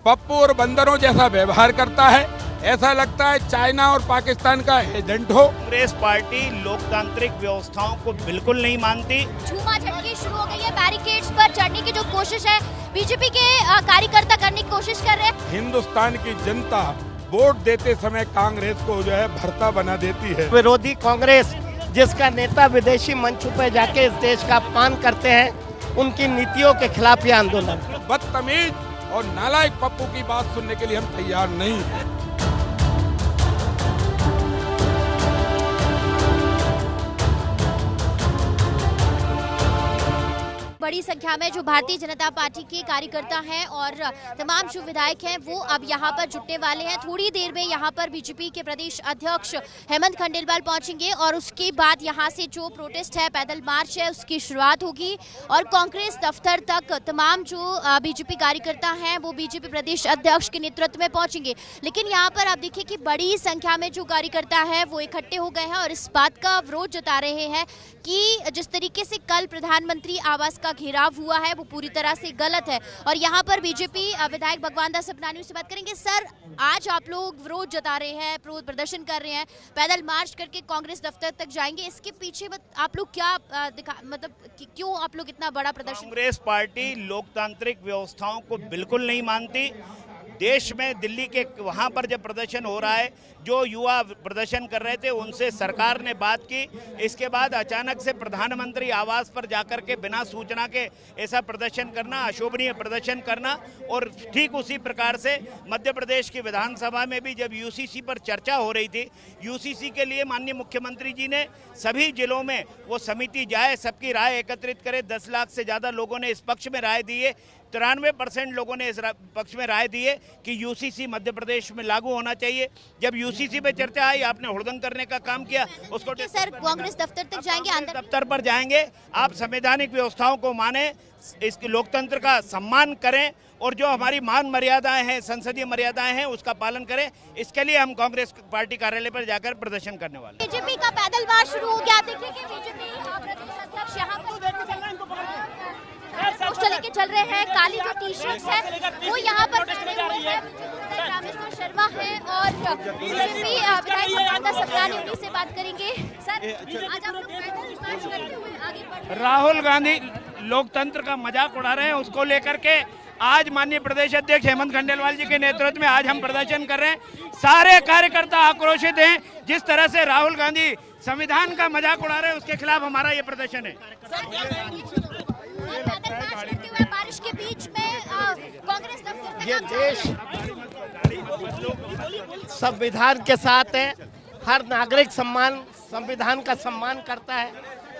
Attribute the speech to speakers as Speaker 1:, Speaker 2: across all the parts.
Speaker 1: पप्पू और बंदरों जैसा व्यवहार करता है। ऐसा लगता है चाइना और पाकिस्तान का एजेंट हो।
Speaker 2: कांग्रेस पार्टी लोकतांत्रिक व्यवस्थाओं को बिल्कुल नहीं मानती।
Speaker 3: झूमा झटकी शुरू हो गई है। बैरिकेड्स पर चढ़ने की जो कोशिश है बीजेपी के कार्यकर्ता करने की कोशिश कर रहे हैं।
Speaker 1: हिंदुस्तान की जनता वोट देते समय कांग्रेस को जो है भरता बना देती है।
Speaker 4: विरोधी कांग्रेस जिसका नेता विदेशी मंच पे जाके इस देश का अपमान करते हैं, उनकी नीतियों के खिलाफ ये आंदोलन।
Speaker 1: बदतमीज और नालायक पप्पू की बात सुनने के लिए हम तैयार नहीं हैं।
Speaker 3: बड़ी संख्या में जो भारतीय जनता पार्टी के कार्यकर्ता हैं और तमाम जो विधायक हैं वो अब यहाँ पर जुटने वाले हैं। थोड़ी देर में यहाँ पर बीजेपी के प्रदेश अध्यक्ष हेमंत खंडेलवाल पहुंचेंगे और उसके बाद यहाँ से जो प्रोटेस्ट है, पैदल मार्च है, उसकी शुरुआत होगी और कांग्रेस दफ्तर तक तमाम जो बीजेपी कार्यकर्ता हैं वो बीजेपी प्रदेश अध्यक्ष के नेतृत्व में पहुंचेंगे। लेकिन यहाँ पर आप देखिए कि बड़ी संख्या में जो कार्यकर्ता है वो इकट्ठे हो गए हैं और इस बात का विरोध जता रहे हैं कि जिस तरीके से कल प्रधानमंत्री आवास का घेराव हुआ है वो पूरी तरह से गलत है। और यहाँ पर बीजेपी विधायक भगवान दास अपनानी से बात करेंगे। सर, आज आप लोग विरोध जता रहे हैं, प्रदर्शन कर रहे हैं, पैदल मार्च करके कांग्रेस दफ्तर तक जाएंगे, इसके पीछे आप लोग क्या क्यों आप लोग इतना बड़ा प्रदर्शन?
Speaker 2: कांग्रेस पार्टी लोकतांत्रिक व्यवस्थाओं को बिल्कुल नहीं मानती। देश में दिल्ली के वहाँ पर जब प्रदर्शन हो रहा है, जो युवा प्रदर्शन कर रहे थे उनसे सरकार ने बात की। इसके बाद अचानक से प्रधानमंत्री आवास पर जाकर के बिना सूचना के ऐसा प्रदर्शन करना, अशोभनीय प्रदर्शन करना। और ठीक उसी प्रकार से मध्य प्रदेश की विधानसभा में भी जब यूसीसी पर चर्चा हो रही थी, यूसीसी के लिए माननीय मुख्यमंत्री जी ने सभी जिलों में वो समिति जाए, सबकी राय एकत्रित करे। 10 लाख से ज़्यादा लोगों ने इस पक्ष में राय दी है। 93% लोगों ने इस पक्ष में राय दी है कि यूसीसी मध्य प्रदेश में लागू होना चाहिए। जब यूसीसी पे चर्चा आई, आपने हुड़दंग करने का काम किया। उसको
Speaker 3: सर, कांग्रेस दफ्तर तक जाएंगे, अंदर
Speaker 2: दफ्तर पर जाएंगे। आप संवैधानिक व्यवस्थाओं को माने, इस लोकतंत्र का सम्मान करें और जो हमारी मान मर्यादाएं हैं, संसदीय मर्यादाएं हैं, उसका पालन करें। इसके लिए हम कांग्रेस पार्टी कार्यालय पर जाकर प्रदर्शन करने वाले।
Speaker 3: बीजेपी का पैदल मार्च शुरू हो गया। देखिए कि बीजेपी प्रदेश अध्यक्ष यहाँ पर लेके चल रहे हैं। काली जो टी शर्ट है वो यहाँ पर पहने हुए हैं। रामेश्वर शर्मा है और बीजेपी विधायक भगवान दास अपनानी, उन्हीं से बात करेंगे। सर, आज आप लोग पैदल मार्च करते हुए आगे बढ़ रहे हैं।
Speaker 2: राहुल गांधी लोकतंत्र का मजाक उड़ा रहे हैं, उसको लेकर के आज माननीय प्रदेश अध्यक्ष हेमंत खंडेलवाल जी के नेतृत्व में आज हम प्रदर्शन कर रहे हैं। सारे कार्यकर्ता आक्रोशित हैं। जिस तरह से राहुल गांधी संविधान का मजाक उड़ा रहे हैं, उसके खिलाफ हमारा ये प्रदर्शन है।
Speaker 3: बारिश के बीच में कांग्रेस दफ्तर,
Speaker 4: ये देश संविधान के साथ है। हर नागरिक संविधान का सम्मान करता है।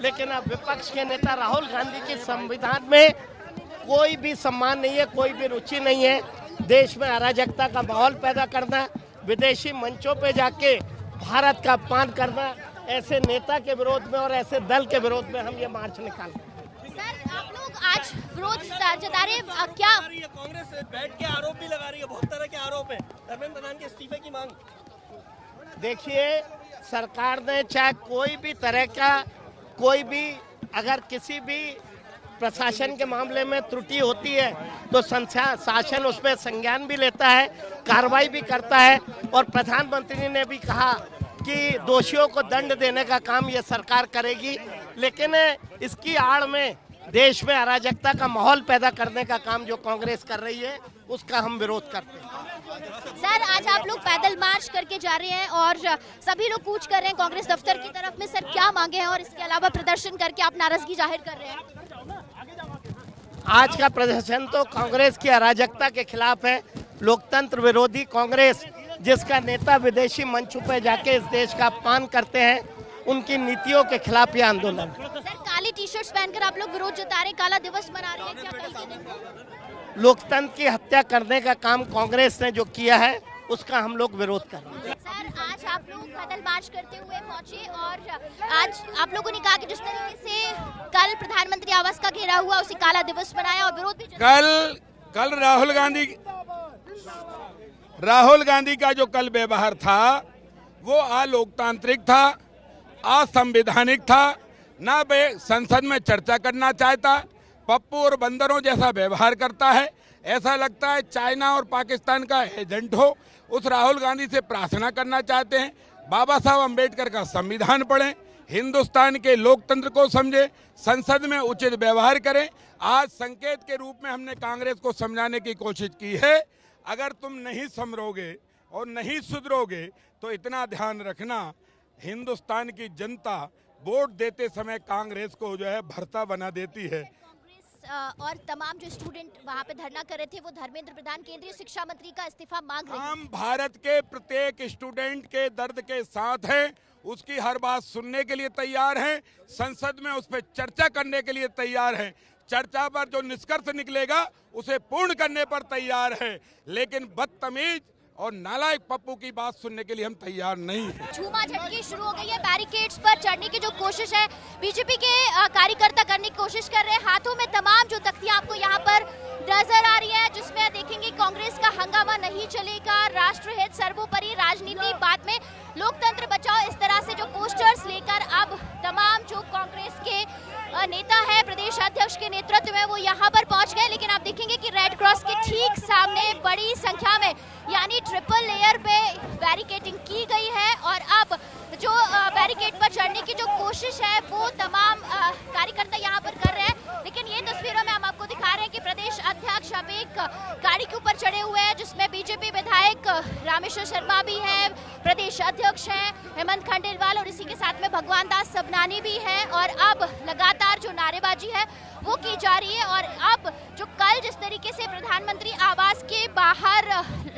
Speaker 4: लेकिन अब विपक्ष के नेता राहुल गांधी के संविधान में कोई भी सम्मान नहीं है, कोई भी रुचि नहीं है। देश में अराजकता का माहौल पैदा करना, विदेशी मंचों पे जाके भारत का अपमान करना, ऐसे नेता के विरोध में और ऐसे दल के विरोध में हम ये मार्च निकालते हैं।
Speaker 3: सर, आप लोग आज विरोध जता रहे हैं, क्या
Speaker 5: कांग्रेस बैठ के आरोप भी लगा रही है? बहुत तरह के आरोप है। धर्मेंद्र प्रधान के इस्तीफे की मांग।
Speaker 4: देखिए, सरकार ने चाहे कोई भी तरह का अगर किसी भी प्रशासन के मामले में त्रुटि होती है तो शासन उसमें संज्ञान भी लेता है, कार्रवाई भी करता है। और प्रधानमंत्री ने भी कहा कि दोषियों को दंड देने का काम ये सरकार करेगी। लेकिन इसकी आड़ में देश में अराजकता का माहौल पैदा करने का काम जो कांग्रेस कर रही है, उसका हम विरोध करते हैं।
Speaker 3: सर, आज आप लोग पैदल मार्च करके जा रहे हैं और सभी लोग कूच कर रहे हैं कांग्रेस दफ्तर की तरफ में। सर, क्या मांगे हैं और इसके अलावा प्रदर्शन करके आप नाराजगी जाहिर कर रहे हैं?
Speaker 4: आज का प्रदर्शन तो कांग्रेस की अराजकता के खिलाफ है। लोकतंत्र विरोधी कांग्रेस जिसका नेता विदेशी मंच पे जाके इस देश का अपमान करते हैं, उनकी नीतियों के खिलाफ ये आंदोलन।
Speaker 3: सर, काली टी शर्ट्स पहनकर आप लोग विरोध जता रहे हैं, काला दिवस मना रहे हैं, क्या कल के दिन?
Speaker 4: लोकतंत्र की हत्या करने का काम कांग्रेस ने जो किया है, उसका हम लोग विरोध कर रहे हैं।
Speaker 3: सर, आज आप लोग पैदल मार्च करते हुए पहुंचे और आज आप लोगों ने कहा कि जिस तरीके से कल प्रधानमंत्री आवास का घेरा हुआ, उसे काला दिवस मनाया और विरोध भी
Speaker 1: कल राहुल गांधी का जो कल व्यवहार था वो अलोकतांत्रिक था, असंवैधानिक था, ना वे संसद में चर्चा करना चाहता, पप्पू और बंदरों जैसा व्यवहार करता है। ऐसा लगता है चाइना और पाकिस्तान का एजेंट हो। उस राहुल गांधी से प्रार्थना करना चाहते हैं, बाबा साहब अम्बेडकर का संविधान पढ़ें, हिंदुस्तान के लोकतंत्र को समझें, संसद में उचित व्यवहार करें। आज संकेत के रूप में हमने कांग्रेस को समझाने की कोशिश की है, अगर तुम नहीं संभरोगे और नहीं सुधरोगे तो इतना ध्यान रखना, हिंदुस्तान की जनता वोट देते समय कांग्रेस को जो है भरता बना देती है।
Speaker 3: और तमाम जो स्टूडेंट वहां पे धरना कर रहे थे वो धर्मेंद्र प्रधान केंद्रीय शिक्षा मंत्री का इस्तीफा मांग रहे हैं।
Speaker 1: हम भारत के प्रत्येक स्टूडेंट के दर्द के साथ हैं, उसकी हर बात सुनने के लिए तैयार हैं, संसद में उस पर चर्चा करने के लिए तैयार हैं, चर्चा पर जो निष्कर्ष निकलेगा उसे पूर्ण करने पर तैयार है, लेकिन बदतमीज और नालायक पप्पू की बात सुनने के लिए हम तैयार नहीं हैं।
Speaker 3: झूमाझटकी शुरू हो गई है, बैरिकेड्स पर चढ़ने की जो कोशिश है बीजेपी के कार्यकर्ता करने की कोशिश कर रहे हैं। हाथों में तमाम जो तख्तियां आपको यहाँ पर नजर आ रही है, जिसमें देखेंगे कांग्रेस का हंगामा नहीं चलेगा, राष्ट्रहित सर्वोपरि, राजनीति बाद में, लोकतंत्र बचाओ, इस तरह से जो पोस्टर्स लेकर अब तमाम जो कांग्रेस के नेता है प्रदेश अध्यक्ष के नेतृत्व में वो यहाँ पर पहुंच गए। लेकिन आप देखेंगे कि रेड क्रॉस के ठीक सामने बड़ी संख्या में यानी ट्रिपल लेयर पे बैरिकेडिंग की गई है और अब जो बैरिकेड पर चढ़ने की जो कोशिश है वो तमाम कार्यकर्ता यहाँ पर कर रहे हैं। लेकिन ये तस्वीरों में हम आपको दिखा रहे हैं कि प्रदेश अध्यक्ष अब एक गाड़ी के ऊपर चढ़े हुए हैं, जिसमें बीजेपी विधायक रामेश्वर शर्मा भी है, प्रदेश अध्यक्ष हैं हेमंत खंडेलवाल और इसी के साथ में भगवान दास सबनानी भी है। और अब लगातार जो नारेबाजी है वो की जा रही है। और अब जो कल जिस तरीके से प्रधानमंत्री आवास के बाहर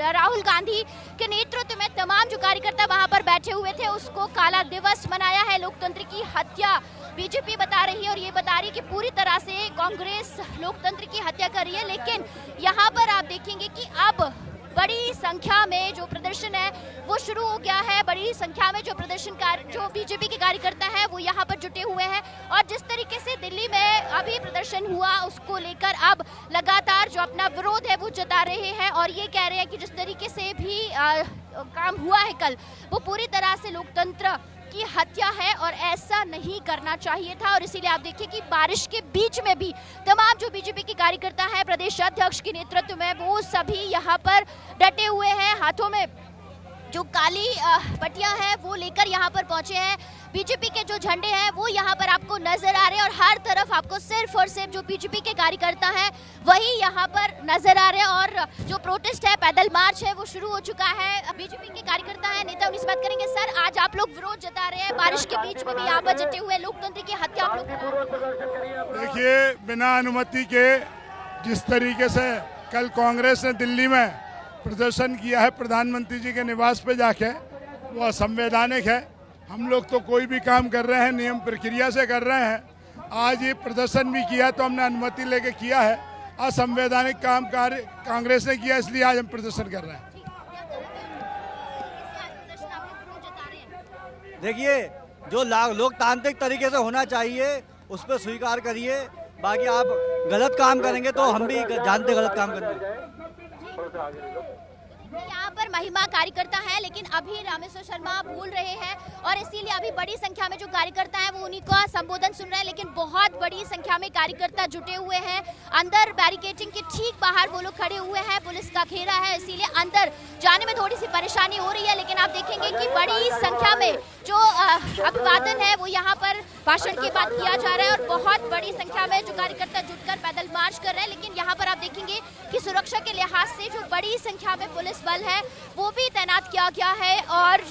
Speaker 3: राहुल गांधी के नेतृत्व में तमाम जो कार्यकर्ता वहां पर बैठे हुए थे उसको काला दिवस मनाया है, लोकतंत्र की हत्या बीजेपी बता रही है और ये बता रही है कि पूरी तरह से कांग्रेस लोकतंत्र की हत्या कर रही है। लेकिन यहाँ पर आप देखेंगे कि अब बड़ी संख्या में जो प्रदर्शन है वो शुरू हो गया है, बड़ी संख्या में जो प्रदर्शनकार जो बीजेपी के कार्यकर्ता है वो यहाँ पर जुटे हुए हैं। और जिस तरीके से दिल्ली में अभी प्रदर्शन हुआ उसको लेकर अब लगातार जो अपना विरोध है वो जता रहे हैं और ये कह रहे हैं कि जिस तरीके से भी काम हुआ है कल वो पूरी तरह से लोकतंत्र की हत्या है और ऐसा नहीं करना चाहिए था। और इसीलिए आप देखिए कि बारिश के बीच में भी तमाम जो बीजेपी के कार्यकर्ता हैं प्रदेश अध्यक्ष के नेतृत्व में वो सभी यहाँ पर डटे हुए हैं, हाथों में जो काली पट्टियां है वो लेकर यहाँ पर पहुंचे हैं। बीजेपी के जो झंडे हैं वो यहाँ पर आपको नजर आ रहे हैं और हर तरफ आपको सिर्फ और सिर्फ जो बीजेपी के कार्यकर्ता हैं वही यहाँ पर नजर आ रहे हैं। और जो प्रोटेस्ट है, पैदल मार्च है वो शुरू हो चुका है। बीजेपी के कार्यकर्ता है, नेता उनसे बात करेंगे। सर, आज आप लोग विरोध जता रहे हैं, बारिश के बीच में भी यहाँ पर जटे हुए, लोकतंत्र की हत्या आप लोग।
Speaker 6: देखिए, बिना अनुमति के जिस तरीके से कल कांग्रेस ने दिल्ली में प्रदर्शन किया है प्रधानमंत्री जी के निवास पे जाके, वो असंवैधानिक है। हम लोग तो कोई भी काम कर रहे हैं नियम प्रक्रिया से कर रहे हैं। आज ये प्रदर्शन भी किया तो हमने अनुमति लेके किया है, असंवैधानिक काम कांग्रेस ने किया, इसलिए आज हम प्रदर्शन कर रहे हैं।
Speaker 7: देखिए, जो लोकतांत्रिक तरीके से होना चाहिए उस पर स्वीकार करिए, बाकी आप गलत काम करेंगे तो हम भी जानते गलत काम करेंगे।
Speaker 3: यहाँ पर महिमा कार्यकर्ता है लेकिन अभी रामेश्वर शर्मा बोल रहे हैं और इसीलिए अभी बड़ी संख्या में जो कार्यकर्ता हैं वो उन्हीं का संबोधन सुन रहे हैं। लेकिन बहुत बड़ी संख्या में कार्यकर्ता जुटे हुए हैं अंदर, बैरिकेडिंग के ठीक बाहर वो लोग खड़े हुए हैं, पुलिस का घेरा है, इसीलिए अंदर जाने में थोड़ी सी परेशानी हो रही है। लेकिन आप देखेंगे कि बड़ी संख्या में जो अभिवादन है वो यहाँ पर भाषण के बाद किया जा रहा है और बहुत बड़ी संख्या में जो कार्यकर्ता जुटकर पैदल मार्च कर रहे हैं। लेकिन यहाँ पर आप देखेंगे कि सुरक्षा के लिहाज से जो बड़ी संख्या में पुलिस बल है वो भी तैनात किया गया है और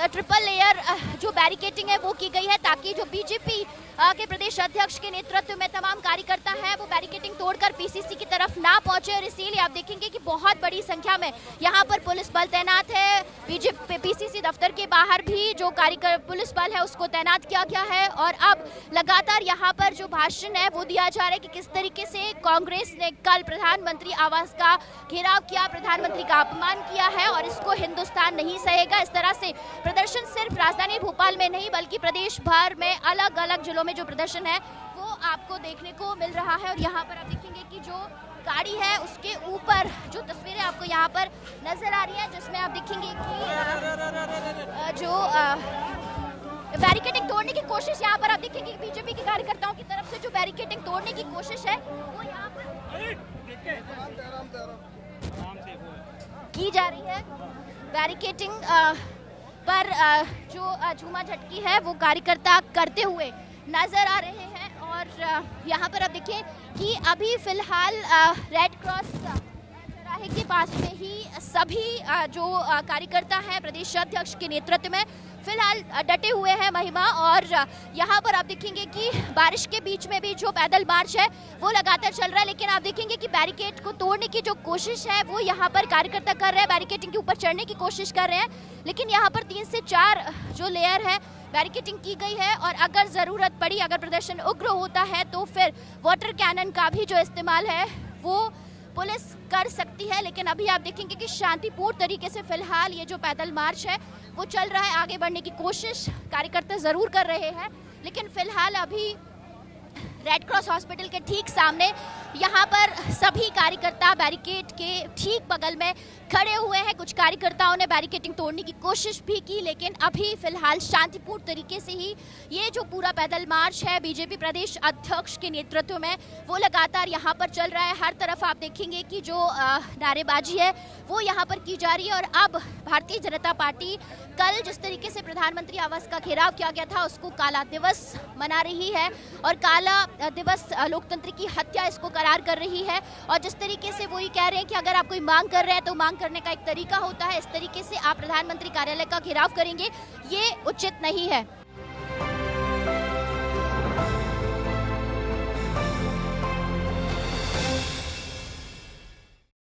Speaker 3: ट्रिपल लेयर जो बैरिकेडिंग है वो की गई है ताकि जो बीजेपी के प्रदेश अध्यक्ष के नेतृत्व में तमाम कार्यकर्ता है वो बैरिकेडिंग तोड़कर पीसीसी की तरफ ना पहुंचे। और इसीलिए आप देखेंगे कि बहुत बड़ी संख्या में यहाँ पर पुलिस बल तैनात है। बीजेपी पीसीसी दफ्तर के बाहर भी जो पुलिस बल है उसको तैनात किया गया है और अब लगातार यहाँ पर जो भाषण है वो दिया जा रहा है कि किस तरीके से कांग्रेस ने कल प्रधानमंत्री आवास का घेराव किया, प्रधानमंत्री का अपमान किया है और इसको हिंदुस्तान नहीं सहेगा। इस तरह से प्रदर्शन सिर्फ राजधानी भोपाल में नहीं बल्कि प्रदेश भर में अलग अलग जिलों में जो प्रदर्शन है वो आपको देखने को मिल रहा है। और यहाँ पर आप देखेंगे कि जो गाड़ी है उसके ऊपर जो तस्वीरें आपको यहाँ पर नजर आ रही है जिसमें आप देखेंगे कि जो बैरिकेडिंग तोड़ने की कोशिश, यहाँ पर आप देखेंगे बीजेपी के कार्यकर्ताओं की तरफ से जो बैरिकेडिंग तोड़ने की कोशिश है वो यहाँ पर की जा रही है। बैरिकेटिंग पर जो झूमा झटकी है वो कार्यकर्ता करते हुए नजर आ रहे हैं। और यहाँ पर अब देखिए कि अभी फिलहाल रेड क्रॉस चौराहे के पास में ही सभी जो कार्यकर्ता हैं प्रदेश अध्यक्ष के नेतृत्व में फिलहाल डटे हुए हैं महिमा। और यहाँ पर आप देखेंगे कि बारिश के बीच में भी जो पैदल मार्च है वो लगातार चल रहा है, लेकिन आप देखेंगे कि बैरिकेड को तोड़ने की जो कोशिश है वो यहाँ पर कार्यकर्ता कर रहे हैं, बैरिकेडिंग के ऊपर चढ़ने की कोशिश कर रहे हैं, लेकिन यहाँ पर 3 से 4 जो लेयर है बैरिकेडिंग की गई है। और अगर ज़रूरत पड़ी, अगर प्रदर्शन उग्र होता है तो फिर वाटर कैनन का भी जो इस्तेमाल है वो पुलिस कर सकती है। लेकिन अभी आप देखेंगे कि शांतिपूर्ण तरीके से फिलहाल ये जो पैदल मार्च है वो चल रहा है। आगे बढ़ने की कोशिश कार्यकर्ता ज़रूर कर रहे हैं, लेकिन फिलहाल अभी रेड क्रॉस हॉस्पिटल के ठीक सामने यहाँ पर सभी कार्यकर्ता बैरिकेड के ठीक बगल में खड़े हुए हैं। कुछ कार्यकर्ताओं ने बैरिकेडिंग तोड़ने की कोशिश भी की, लेकिन अभी फिलहाल शांतिपूर्ण तरीके से ही ये जो पूरा पैदल मार्च है बीजेपी प्रदेश अध्यक्ष के नेतृत्व में वो लगातार यहाँ पर चल रहा है। हर तरफ आप देखेंगे कि जो नारेबाजी है वो यहाँ पर की जा रही है। और अब भारतीय जनता पार्टी कल जिस तरीके से प्रधानमंत्री आवास का घेराव किया गया था उसको काला दिवस मना रही है, और काला दिवस लोकतंत्र की हत्या इसको करार कर रही है। और जिस तरीके से वो ये कह रहे हैं कि अगर आप कोई मांग कर रहे हैं तो मांग करने का एक तरीका होता है, इस तरीके से आप प्रधानमंत्री कार्यालय का घेराव करेंगे, ये उचित नहीं है।